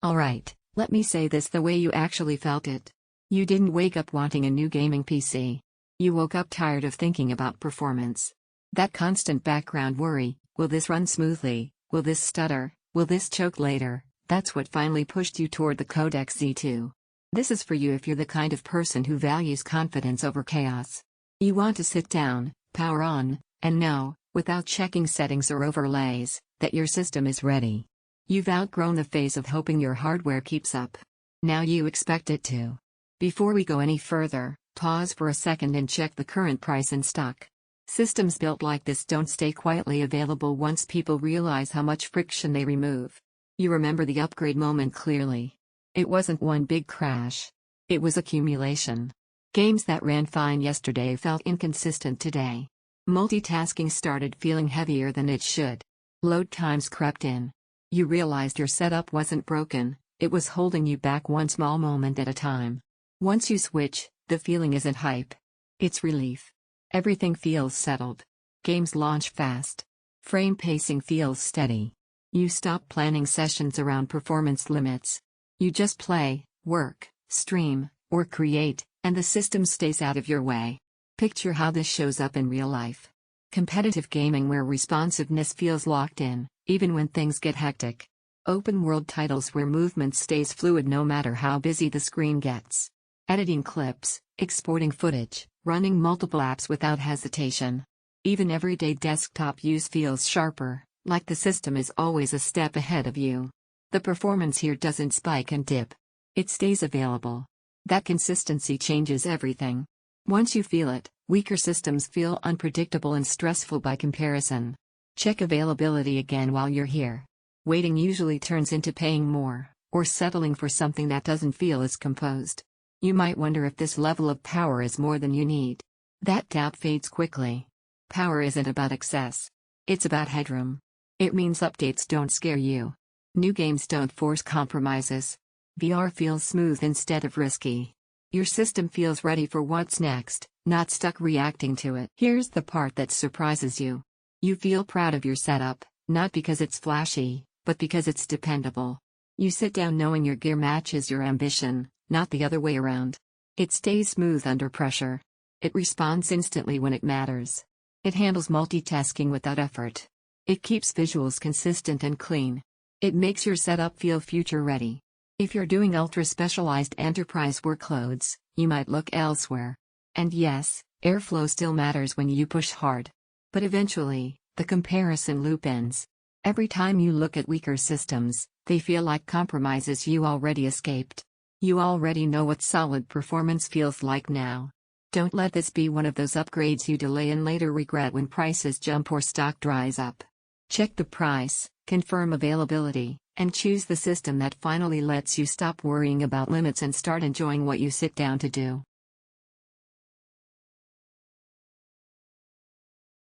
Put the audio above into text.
Alright, let me say this the way you actually felt it. You didn't wake up wanting a new gaming PC. You woke up tired of thinking about performance. That constant background worry, will this run smoothly, will this stutter, will this choke later, that's what finally pushed you toward the Codex Z2. This is for you if you're the kind of person who values confidence over chaos. You want to sit down, power on, and know, without checking settings or overlays, that your system is ready. You've outgrown the phase of hoping your hardware keeps up. Now you expect it to. Before we go any further, pause for a second and check the current price in stock. Systems built like this don't stay quietly available once people realize how much friction they remove. You remember the upgrade moment clearly. It wasn't one big crash. It was accumulation. Games that ran fine yesterday felt inconsistent today. Multitasking started feeling heavier than it should. Load times crept in. You realized your setup wasn't broken, it was holding you back one small moment at a time. Once you switch, the feeling isn't hype. It's relief. Everything feels settled. Games launch fast. Frame pacing feels steady. You stop planning sessions around performance limits. You just play, work, stream, or create, and the system stays out of your way. Picture how this shows up in real life. Competitive gaming where responsiveness feels locked in, even when things get hectic. Open-world titles where movement stays fluid no matter how busy the screen gets. Editing clips, exporting footage, running multiple apps without hesitation. Even everyday desktop use feels sharper, like the system is always a step ahead of you. The performance here doesn't spike and dip. It stays available. That consistency changes everything. Once you feel it, weaker systems feel unpredictable and stressful by comparison. Check availability again while you're here. Waiting usually turns into paying more, or settling for something that doesn't feel as composed. You might wonder if this level of power is more than you need. That doubt fades quickly. Power isn't about excess. It's about headroom. It means updates don't scare you. New games don't force compromises. VR feels smooth instead of risky. Your system feels ready for what's next, not stuck reacting to it. Here's the part that surprises you. You feel proud of your setup, not because it's flashy, but because it's dependable. You sit down knowing your gear matches your ambition, not the other way around. It stays smooth under pressure. It responds instantly when it matters. It handles multitasking without effort. It keeps visuals consistent and clean. It makes your setup feel future-ready. If you're doing ultra-specialized enterprise workloads, you might look elsewhere. And yes, airflow still matters when you push hard. But eventually, the comparison loop ends. Every time you look at weaker systems, they feel like compromises you already escaped. You already know what solid performance feels like now. Don't let this be one of those upgrades you delay and later regret when prices jump or stock dries up. Check the price, confirm availability, and choose the system that finally lets you stop worrying about limits and start enjoying what you sit down to do.